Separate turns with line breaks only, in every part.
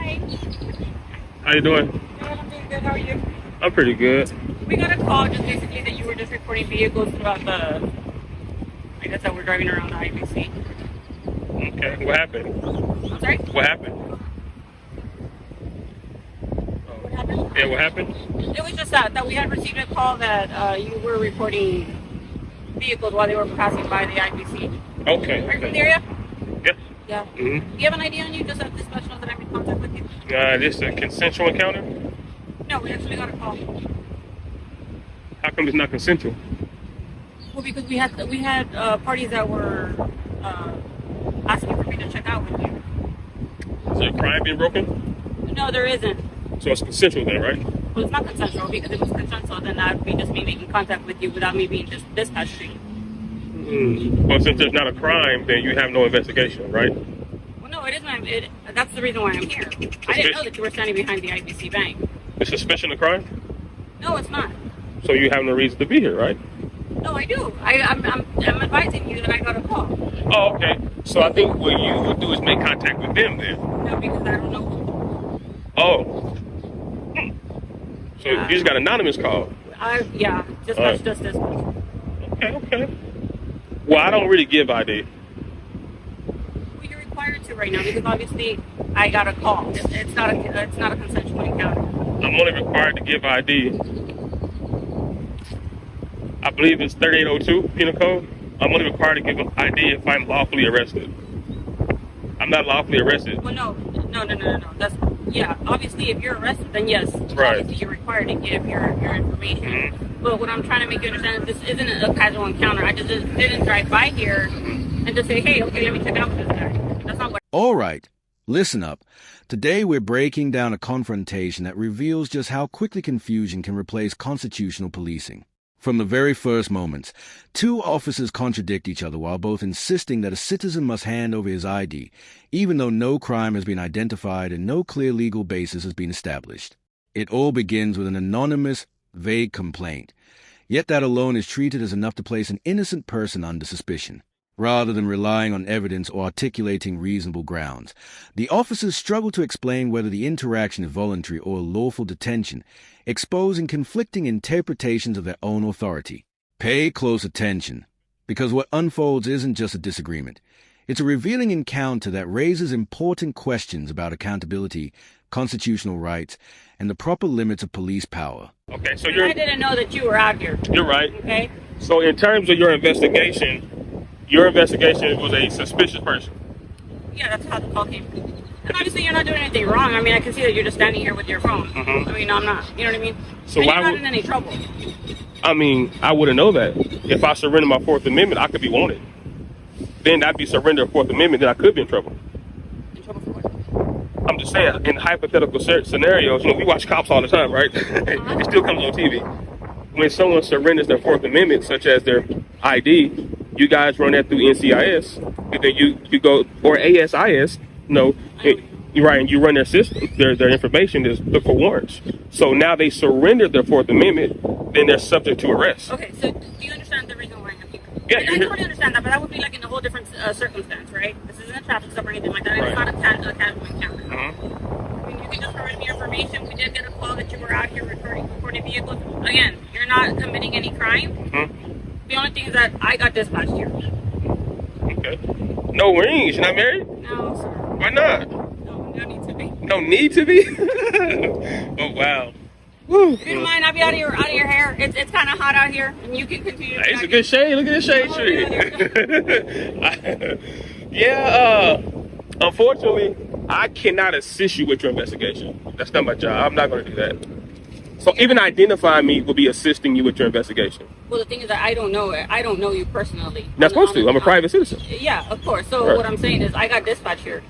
Hi.
How you doing?
Good, I'm doing good. How are you?
I'm pretty good.
We got a call just basically that you were just reporting vehicles throughout I guess that we're driving around the IBC.
Okay, what happened?
I'm sorry?
What happened?
What happened?
Yeah, what happened?
It was just that we had received a call that you were reporting vehicles while they were passing by the IBC.
Okay.
Are you from the area?
Yeah.
Yeah.
Mm-hmm.
Do you have an idea on you just that this special that I'm in contact with you?
This a consensual encounter?
No, we actually got a call.
How come it's not consensual?
Well, because we had parties that were asking for me to check out with you.
Is there a crime being broken?
No, there isn't.
So it's consensual then, right?
Well, it's not consensual because if it was consensual, then that would be just me making contact with you without me being just dispatched to you.
Well, since there's not a crime, then you have no investigation, right?
Well, no, it is that's the reason why I'm here. I didn't know that you were standing behind the IBC bank.
Is suspicion a crime?
No, it's not.
So you have no reason to be here, right?
No, I do. I'm advising you that I got a call.
Oh, okay. So I think what you would do is make contact with them then.
No, because I don't know.
Oh. So you just got an anonymous call.
Just dispatch.
Okay. Well, I don't really give ID.
Well, you're required to right now because obviously I got a call. It's not a consensual encounter.
I'm only required to give ID. I believe it's 3802 Penal Code. I'm only required to give ID if I'm lawfully arrested. I'm not lawfully arrested.
Well, no. Obviously, if you're arrested, then yes,
Right.
obviously you're required to give your information.
Mm-hmm.
But what I'm trying to make you understand is this isn't a casual encounter. I just didn't drive by here and just say, hey, okay, let me check out this guy. That's not what.
All right, listen up. Today we're breaking down a confrontation that reveals just how quickly confusion can replace constitutional policing. From the very first moments, two officers contradict each other while both insisting that a citizen must hand over his ID, even though no crime has been identified and no clear legal basis has been established. It all begins with an anonymous, vague complaint, yet that alone is treated as enough to place an innocent person under suspicion. Rather than relying on evidence or articulating reasonable grounds, the officers struggle to explain whether the interaction is voluntary or lawful detention, exposing conflicting interpretations of their own authority. Pay close attention, because what unfolds isn't just a disagreement. It's a revealing encounter that raises important questions about accountability, constitutional rights, and the proper limits of police power.
Okay, so
I didn't know that you were out here.
You're right.
Okay.
So in terms of your investigation was a suspicious person.
Yeah, that's how the call came. And obviously, you're not doing anything wrong. I mean, I can see that you're just standing here with your phone.
Mm-hmm.
I mean, I'm not. You know what I mean?
So
and
why
you're not
would-
in any trouble.
I mean, I wouldn't know that. If I surrender my Fourth Amendment, I could be wanted. Then I'd be surrender of Fourth Amendment, then I could be in trouble.
In trouble for what?
I'm just saying, in hypothetical scenarios, we watch cops all the time, right? It still comes on TV. When someone surrenders their Fourth Amendment, such as their ID, you guys run that through NCIS, and then you go, or ASIS, you're right, and you run their system, their information is look for warrants. So now they surrendered their Fourth Amendment, then they're subject to arrest.
Okay, so do you understand the reason why I'm here?
Yeah,
I totally understand that, but that would be like in a whole different circumstance, right? This isn't a traffic stop or anything like that. And
Right.
It's not a casual encounter.
Mm-hmm.
I mean, you can just provide me information. We did get a call that you were out here reporting vehicles. Again, you're not committing any crime.
Mm-hmm.
The only thing is that I got dispatched here.
Okay. No rings. You're not married?
No, sir.
Why not?
No need to be.
No need to be? Oh, wow. Woo.
If you don't mind, I'll be out of your hair. It's kind of hot out here, and you can continue.
Hey, it's a good shade. Look at this shade tree. Unfortunately, I cannot assist you with your investigation. That's not my job. I'm not going to do that. So even identifying me will be assisting you with your investigation.
Well, the thing is that I don't know it. I don't know you personally.
You're not supposed to. I'm a private citizen.
Yeah, of course. So
Right.
what I'm saying is I got dispatched here.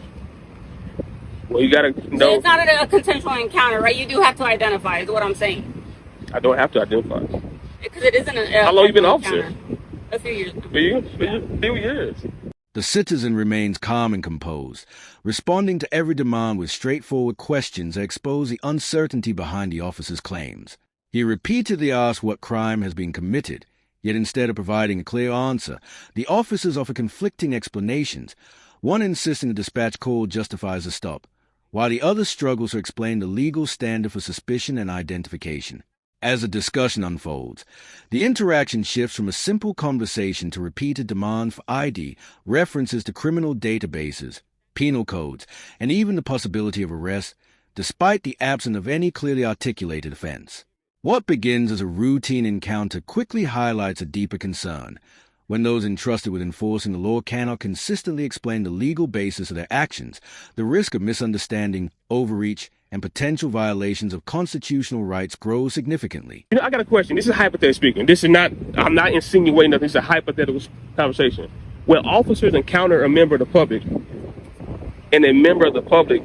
Well, you got to
So
know.
it's not a consensual encounter, right? You do have to identify, is what I'm saying.
I don't have to identify.
Because it isn't a
How long you been
casual
officer?
encounter. A few years.
Few years.
The citizen remains calm and composed, responding to every demand with straightforward questions that expose the uncertainty behind the officer's claims. He repeatedly asks what crime has been committed, yet instead of providing a clear answer, the officers offer conflicting explanations, one insisting the dispatch call justifies the stop, while the other struggles to explain the legal standard for suspicion and identification. As the discussion unfolds, the interaction shifts from a simple conversation to repeated demand for ID, references to criminal databases, penal codes, and even the possibility of arrest, despite the absence of any clearly articulated offense. What begins as a routine encounter quickly highlights a deeper concern. When those entrusted with enforcing the law cannot consistently explain the legal basis of their actions, the risk of misunderstanding, overreach, and potential violations of constitutional rights grows significantly.
I got a question. This is hypothetical speaking. This is not, I'm not insinuating nothing. It's a hypothetical conversation. When officers encounter a member of the public, and a member of the public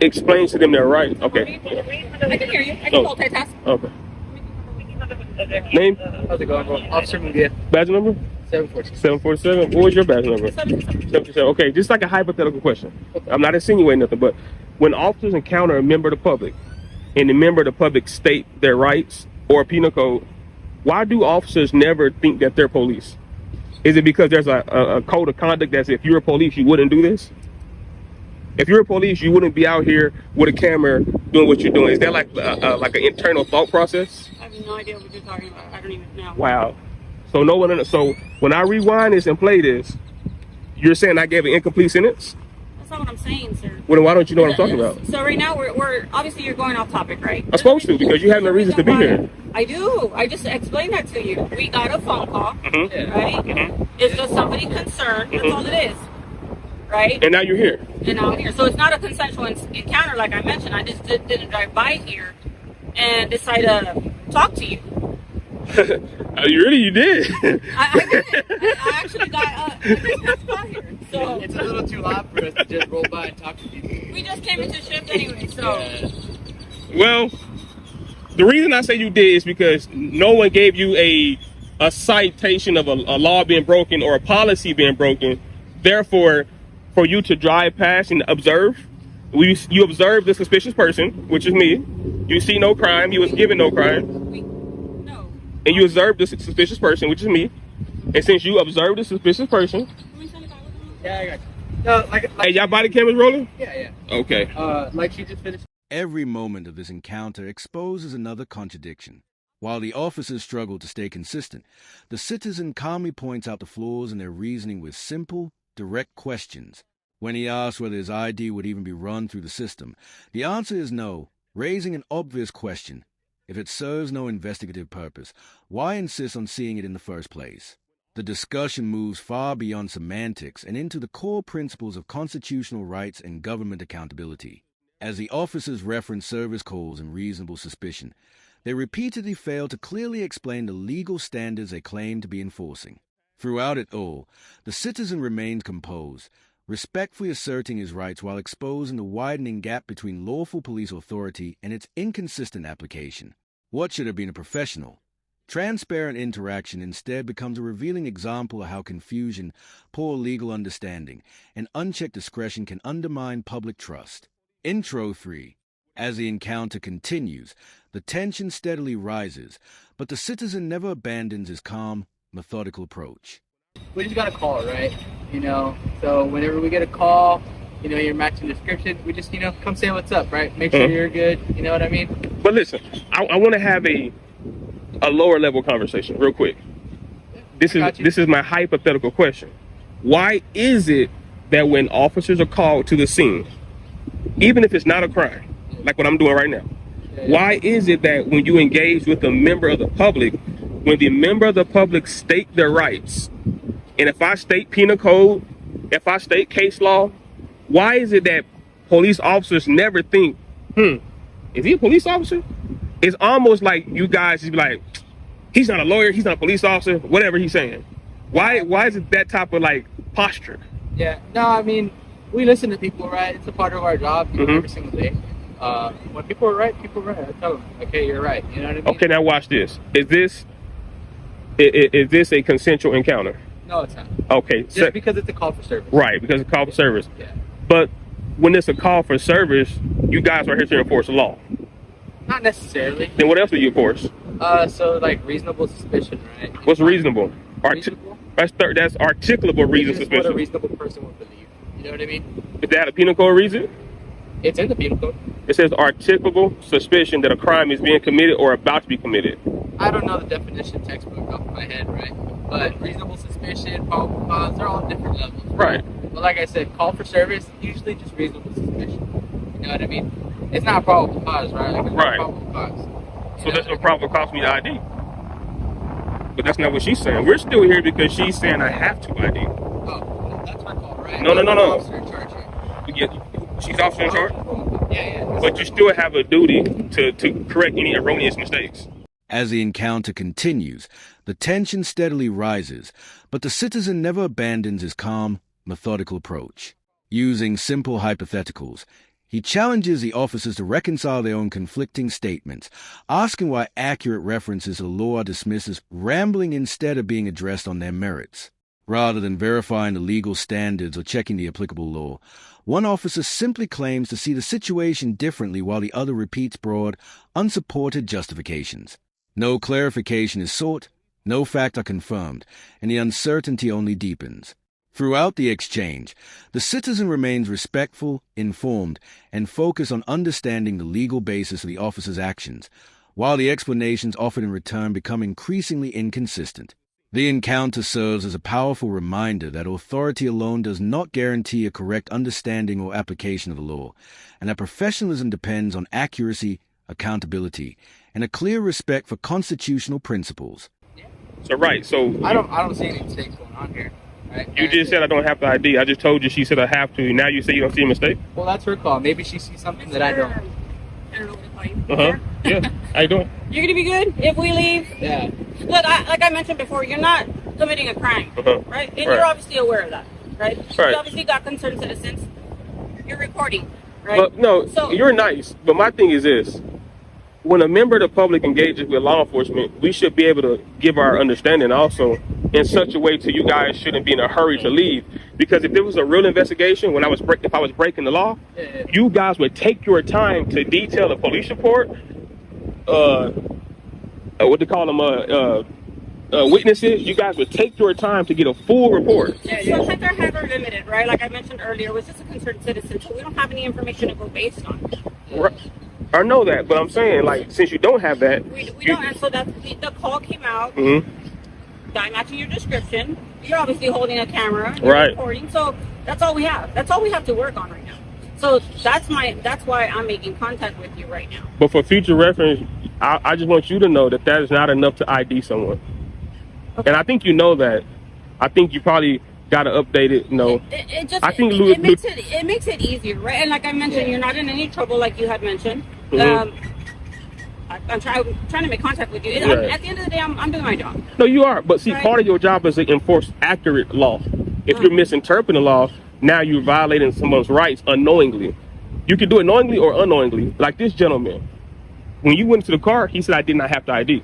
explains to them their right. Okay.
I can hear you. I can multitask.
Okay. Name?
How's it going? Officer Mungia.
Badge number?
747.
747. What was your badge number? 747. Okay, just like a hypothetical question. I'm not insinuating nothing, but when officers encounter a member of the public and the member of the public state their rights or a penal code, why do officers never think that they're police? Is it because there's a code of conduct that says if you're a police, you wouldn't do this? If you're a police, you wouldn't be out here with a camera doing what you're doing. Is that like an internal thought process?
I have no idea what you're talking about. I don't even know.
Wow. So no one. So when I rewind this and play this, you're saying I gave an incomplete sentence?
That's not what I'm saying, sir.
Well, then why don't you know what I'm talking about?
So right now we're obviously you're going off topic, right?
I'm supposed to, because you have no reason to be here.
I do. I just explained that to you. We got a phone call,
Mm-hmm.
right?
Mm-hmm.
It's just somebody concerned. That's all it is, right?
And now you're here.
And now I'm here. So it's not a consensual encounter, like I mentioned. I just didn't drive by here and decide to talk to you.
You did.
I didn't. I actually got here. So
It's a little too loud for us to just roll by and talk to people.
we just came into shift anyway. So
Well, the reason I say you did is because no one gave you a citation of a law being broken or a policy being broken. Therefore, for you to drive past and observe, you observe the suspicious person, which is me. You see no crime. You was given no crime.
no.
And you observe the suspicious person, which is me. And since you observed the suspicious person,
Yeah, I got you. No, like
hey, y'all body cameras rolling?
yeah.
Okay.
Like she just finished.
Every moment of this encounter exposes another contradiction. While the officers struggle to stay consistent, the citizen calmly points out the flaws in their reasoning with simple, direct questions. When he asks whether his ID would even be run through the system, the answer is no, raising an obvious question. If it serves no investigative purpose, why insist on seeing it in the first place? The discussion moves far beyond semantics and into the core principles of constitutional rights and government accountability. As the officers reference service calls and reasonable suspicion, they repeatedly fail to clearly explain the legal standards they claim to be enforcing. Throughout it all, the citizen remains composed, respectfully asserting his rights while exposing the widening gap between lawful police authority and its inconsistent application. What should have been a professional, transparent interaction instead becomes a revealing example of how confusion, poor legal understanding, and unchecked discretion can undermine public trust. Intro 3. As the encounter continues, the tension steadily rises, but the citizen never abandons his calm, methodical approach.
We just got a call, right? So whenever we get a call, you're matching description, we just, come say what's up, right? Make sure you're good, you know what I mean?
But listen, I want to have a lower level conversation real quick. This is my hypothetical question. Why is it that when officers are called to the scene, even if it's not a crime, like what I'm doing right now, why is it that when you engage with a member of the public, when the member of the public state their rights, and if I state penal code, if I state case law, why is it that police officers never think, is he a police officer? It's almost like you guys just be like, he's not a lawyer, he's not a police officer, whatever he's saying. Why is it that type of posture?
Yeah, no, I mean, we listen to people, right? It's a part of our job every single day. When people are right, I tell them, okay, you're right. You know what I mean?
Okay, now watch this. Is this a consensual encounter?
No, it's not.
Okay.
Just because it's a call for service.
Right, because it's a call for service.
Yeah.
But when it's a call for service, you guys are here to enforce the law.
Not necessarily.
Then what else do you enforce?
So reasonable suspicion, right?
What's reasonable?
Reasonable?
That's articulable reason
This is what a
suspicion.
reasonable person would believe. You know what I mean?
If that a penal code reason?
It's in the penal code.
It says articulable suspicion that a crime is being committed or about to be committed.
I don't know the definition textbook off my head, right? But reasonable suspicion, probable cause, they're all different levels.
Right.
But like I said, call for service, usually just reasonable suspicion. You know what I mean? It's not probable cause, right? Like, it's
Right.
not probable cause.
So that's what probable cause me to ID. But that's not what she's saying. We're still here because she's saying I have to ID.
Oh, that's her call, right?
No.
Officer in charge here.
She's officer in charge,
Yeah.
but you still have a duty to correct any erroneous mistakes.
As the encounter continues, the tension steadily rises, but the citizen never abandons his calm, methodical approach. Using simple hypotheticals, he challenges the officers to reconcile their own conflicting statements, asking why accurate references to the law are dismissed as rambling instead of being addressed on their merits. Rather than verifying the legal standards or checking the applicable law, one officer simply claims to see the situation differently while the other repeats broad, unsupported justifications. No clarification is sought, no fact are confirmed, and the uncertainty only deepens. Throughout the exchange, the citizen remains respectful, informed, and focused on understanding the legal basis of the officer's actions, while the explanations offered in return become increasingly inconsistent. The encounter serves as a powerful reminder that authority alone does not guarantee a correct understanding or application of the law, and that professionalism depends on accuracy, accountability, and a clear respect for constitutional principles.
So
I don't see any mistakes going on here. Right?
You just said I don't have to ID. I just told you she said I have to. Now you say you don't see a mistake?
Well, that's her call. Maybe she sees something that I don't.
I don't know what to call you.
Yeah. How you doing?
You're gonna be good if we leave.
Yeah.
Look, like I mentioned before, you're not committing a crime, right? And you're obviously aware of that, right?
Right.
You obviously got concerned citizens. You're recording, right?
But no,
So-
you're nice. But my thing is this. When a member of the public engages with law enforcement, we should be able to give our understanding also in such a way to you guys shouldn't be in a hurry to leave. Because if there was a real investigation, if I was breaking the law, you guys would take your time to detail a police report, what they call them, witnesses. You guys would take your time to get a full report.
Sometimes our hands are limited, right? Like I mentioned earlier, it was just a concerned citizen, so we don't have any information to go based on.
Right. I know that, but I'm saying, like, since you don't have that,
We don't, and so the call came out. Guy matching your description. You're obviously holding a camera, you're
Right.
recording, so that's all we have. That's all we have to work on right now. So that's why I'm making contact with you right now.
But for future reference, I just want you to know that is not enough to ID someone.
Okay.
And I think you know that. I think you probably got to update it. I think
it makes it easier, right? And like I mentioned, you're not in any trouble, like you had mentioned. I'm trying to make contact with you.
Right.
At the end of the day, I'm doing my job.
No, you are. But see,
Right.
part of your job is to enforce accurate law. If you're misinterpreting the law, now you're violating someone's rights unknowingly. You can do it knowingly or unknowingly. Like this gentleman, when you went to the car, he said I did not have to ID.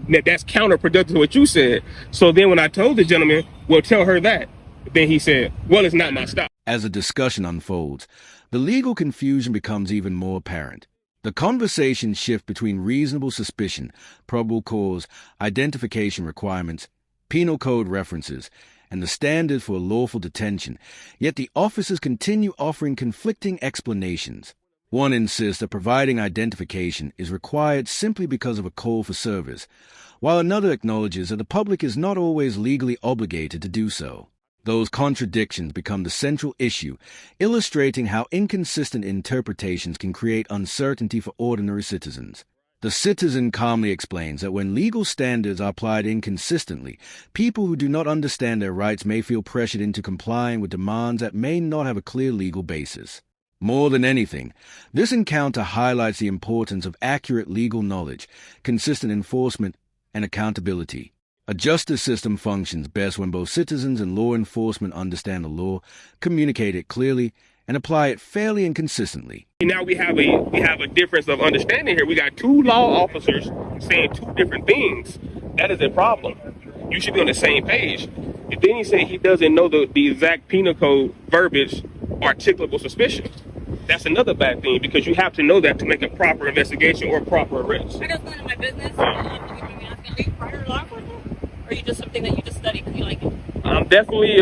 Now, that's counterproductive to what you said. So then when I told the gentleman, well, tell her that, then he said, well, it's not my style.
As the discussion unfolds, the legal confusion becomes even more apparent. The conversation shifts between reasonable suspicion, probable cause, identification requirements, penal code references, and the standards for lawful detention, yet the officers continue offering conflicting explanations. One insists that providing identification is required simply because of a call for service, while another acknowledges that the public is not always legally obligated to do so. Those contradictions become the central issue, illustrating how inconsistent interpretations can create uncertainty for ordinary citizens. The citizen calmly explains that when legal standards are applied inconsistently, people who do not understand their rights may feel pressured into complying with demands that may not have a clear legal basis. More than anything, this encounter highlights the importance of accurate legal knowledge, consistent enforcement, and accountability. A justice system functions best when both citizens and law enforcement understand the law, communicate it clearly, and apply it fairly and consistently.
Now we have a difference of understanding here. We got two law officers saying two different things. That is a problem. You should be on the same page. And then he said he doesn't know the exact penal code verbiage, articulable suspicion. That's another bad thing because you have to know that to make a proper investigation or a proper arrest.
I just went into my business. Are you prior law enforcement? Or are you just something that you just study because you like it?
I'm definitely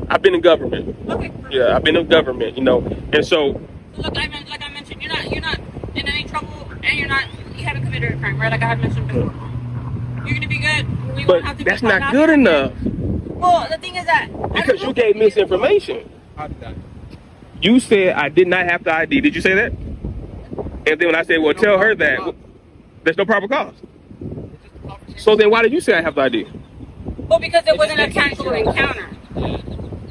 I've been in government.
Okay.
Yeah, I've been in government, you know. And so
So look, like I mentioned, you're not in any trouble, and you haven't committed a crime, right? Like I had mentioned before. You're gonna be good. We
but
won't have to
that's
be caught
not
out.
good enough
Well, the thing is that
because you gave misinformation.
How did that?
You said I did not have the ID. Did you say that? And then when I said, well, tell her that, there's no proper cause. So then why did you say I have the ID?
Well, because it wasn't a casual encounter.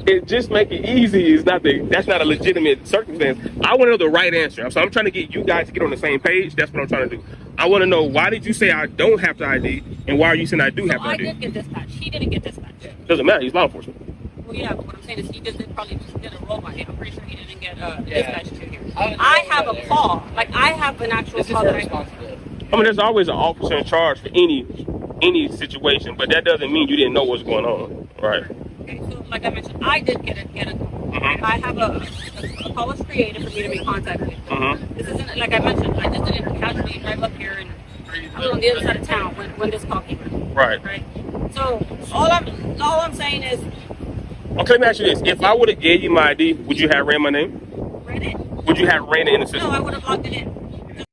It just make it easy is not that's not a legitimate circumstance. I want to know the right answer. So I'm trying to get you guys to get on the same page. That's what I'm trying to do. I want to know, why did you say I don't have the ID, and why are you saying I do have the ID?
I did get dispatched. He didn't get dispatched.
Doesn't matter. He's law enforcement.
Well, yeah, but what I'm saying is he probably just did a roll by. I'm pretty sure he didn't get
Yeah.
dispatched to here. I have a call. Like I have an actual
This is
call
her
that I.
responsibility.
I mean, there's always an officer in charge for any situation, but that doesn't mean you didn't know what's going on, right?
Okay, so like I mentioned, I did get a call.
Mhm.
I have a call was created for me to be contacted.
Mhm.
This isn't like I mentioned. I just didn't casually drive up here and I was on the other side of town when this call came in.
Right.
Right. So all I'm saying is,
Okay, let me ask you this: if I would have gave you my ID, would you have ran my name?
read it.
Would you have ran it in the system?
No, I would have logged it in.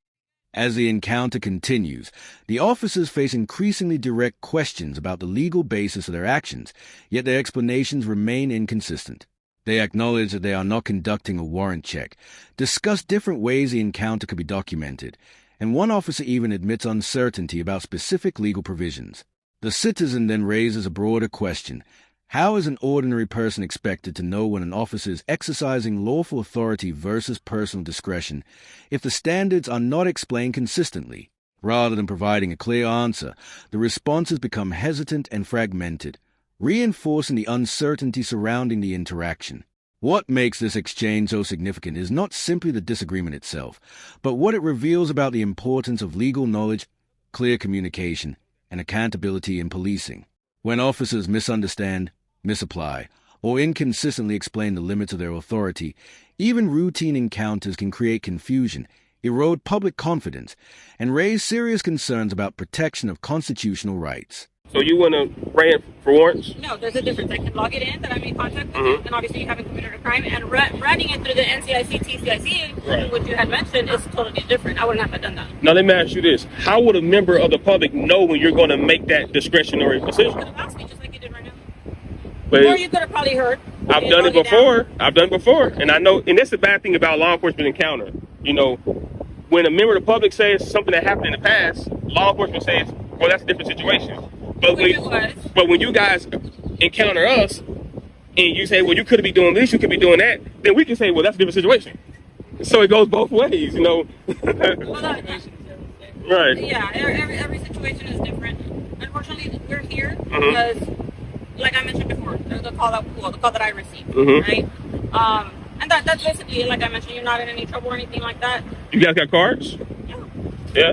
As the encounter continues, the officers face increasingly direct questions about the legal basis of their actions, yet their explanations remain inconsistent. They acknowledge that they are not conducting a warrant check, discuss different ways the encounter could be documented, and one officer even admits uncertainty about specific legal provisions. The citizen then raises a broader question. How is an ordinary person expected to know when an officer is exercising lawful authority versus personal discretion if the standards are not explained consistently? Rather than providing a clear answer, the responses become hesitant and fragmented, reinforcing the uncertainty surrounding the interaction. What makes this exchange so significant is not simply the disagreement itself, but what it reveals about the importance of legal knowledge, clear communication, and accountability in policing. When officers misunderstand, misapply, or inconsistently explain the limits of their authority, even routine encounters can create confusion, erode public confidence, and raise serious concerns about protection of constitutional rights.
So you wouldn't have ran for warrants?
No, there's a difference. I can log it in that I'm in contact with
Mhm.
you, and obviously you haven't committed a crime. And running it through the NCIC, TCIC,
Right.
which you had mentioned, is totally different. I wouldn't have done that.
Now let me ask you this: how would a member of the public know when you're going to make that discretionary
You
decision?
could have asked me just like you did right now.
But
Or you could have probably heard.
I've
and
done it
wrote
before.
down.
I've done it before, and I know. And that's the bad thing about law enforcement encounter. You know, when a member of the public says something that happened in the past, law enforcement says, "Well, that's a different situation." But
Which it was.
when you guys encounter us, and you say, "Well, you could be doing this, you could be doing that," then we can say, "Well, that's a different situation." So it goes both ways, you know.
Well,
Right.
yeah, every situation is different. Unfortunately, we're here
Mhm.
because, like I mentioned before, there's the call that I received,
Mhm.
right? And that's basically, like I mentioned, you're not in any trouble or anything like that.
You guys got cards?
Yeah.
Yeah.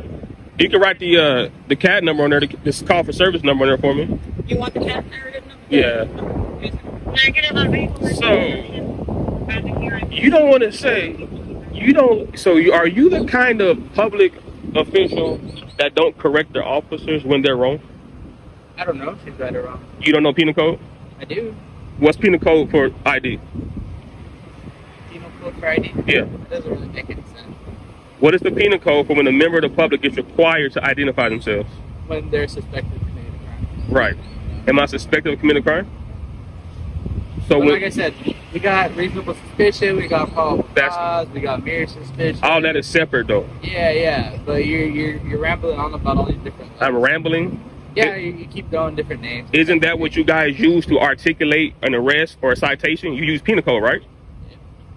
You can write the CAD number on there, this call for service number on there for me.
You want the cat narrative number?
Yeah.
Negative on vehicle.
So you don't want to say you don't. So are you the kind of public official that don't correct their officers when they're wrong?
I don't know if she's right or wrong.
You don't know penal code?
I do.
What's penal code for ID?
Penal code for ID?
Yeah.
That doesn't really make any sense.
What is the penal code for when a member of the public is required to identify themselves?
When they're suspected of committing a crime.
Right. Am I suspected of committing a crime? So
But
when,
like I said, we got reasonable suspicion, we got probable
That's-
cause, we got mere suspicion.
all that is separate though.
Yeah, but you're rambling on about all these different.
I'm rambling.
Yeah, you keep throwing different names.
Isn't that what you guys use to articulate an arrest or a citation? You use penal code, right?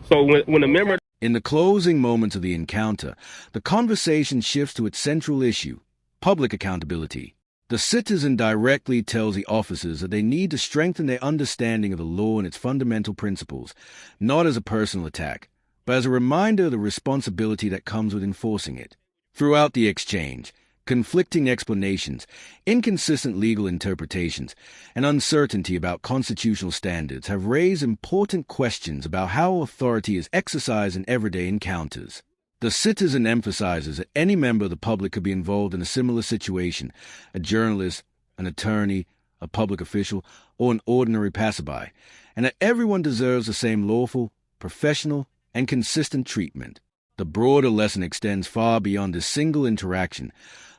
So when a member
In the closing moments of the encounter, the conversation shifts to its central issue, public accountability. The citizen directly tells the officers that they need to strengthen their understanding of the law and its fundamental principles, not as a personal attack, but as a reminder of the responsibility that comes with enforcing it. Throughout the exchange, conflicting explanations, inconsistent legal interpretations, and uncertainty about constitutional standards have raised important questions about how authority is exercised in everyday encounters. The citizen emphasizes that any member of the public could be involved in a similar situation: a journalist, an attorney, a public official, or an ordinary passerby, and that everyone deserves the same lawful, professional, and consistent treatment. The broader lesson extends far beyond this single interaction.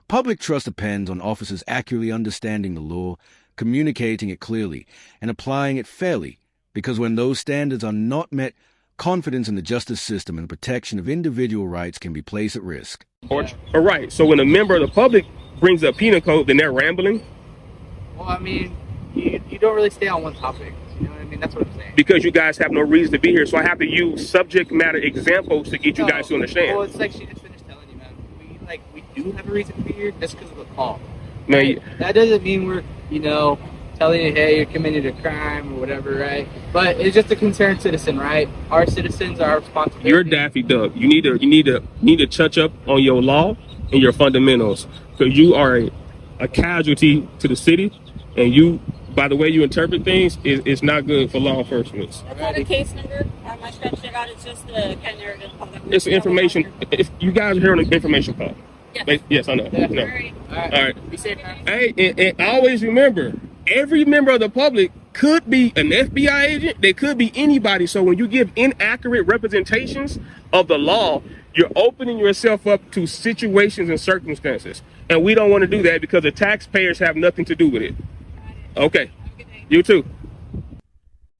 Public trust depends on officers accurately understanding the law, communicating it clearly, and applying it fairly, because when those standards are not met, confidence in the justice system and the protection of individual rights can be placed at risk.
All right. So when a member of the public brings up penal code, then they're rambling?
Well, I mean, you don't really stay on one topic. You know what I mean? That's what I'm saying.
Because you guys have no reason to be here, so I have to use subject matter examples to get you guys to understand.
Well, it's like she just finished telling you, man. We do have a reason to be here just because of the call.
Now,
Right? That doesn't mean we're, telling you, hey, you're committing a crime or whatever, right? But it's just a concerned citizen, right? Our citizens are responsible.
you're Daffy Duck. You need to touch up on your law and your fundamentals, because you are a casualty to the city, and you, by the way you interpret things, it's not good for law enforcement.
That's not a case number. My scratch it out. It's just the kind of narrative.
It's information. If you guys are hearing an information call.
Yes.
Yes, I know.
Yeah.
No.
All
right.
Be safe, man.
Hey, and always remember, every member of the public could be an FBI agent. They could be anybody. So when you give inaccurate representations of the law, you're opening yourself up to situations and circumstances. And we don't want to do that because the taxpayers have nothing to do with it. Okay. You too.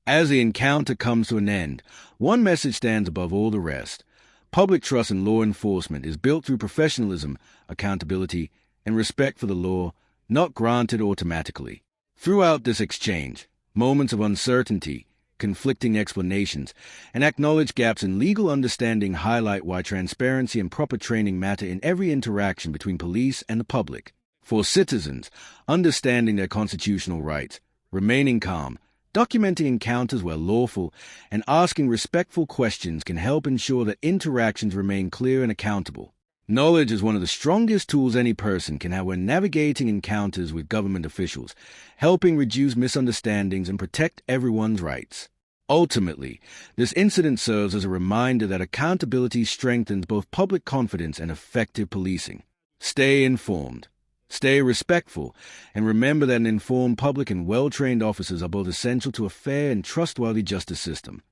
As the encounter comes to an end, one message stands above all the rest. Public trust in law enforcement is built through professionalism, accountability, and respect for the law, not granted automatically. Throughout this exchange, moments of uncertainty, conflicting explanations, and acknowledged gaps in legal understanding highlight why transparency and proper training matter in every interaction between police and the public. For citizens, understanding their constitutional rights, remaining calm, documenting encounters where lawful, and asking respectful questions can help ensure that interactions remain clear and accountable. Knowledge is one of the strongest tools any person can have when navigating encounters with government officials, helping reduce misunderstandings and protect everyone's rights. Ultimately, this incident serves as a reminder that accountability strengthens both public confidence and effective policing. Stay informed, stay respectful, and remember that an informed public and well-trained officers are both essential to a fair and trustworthy justice system.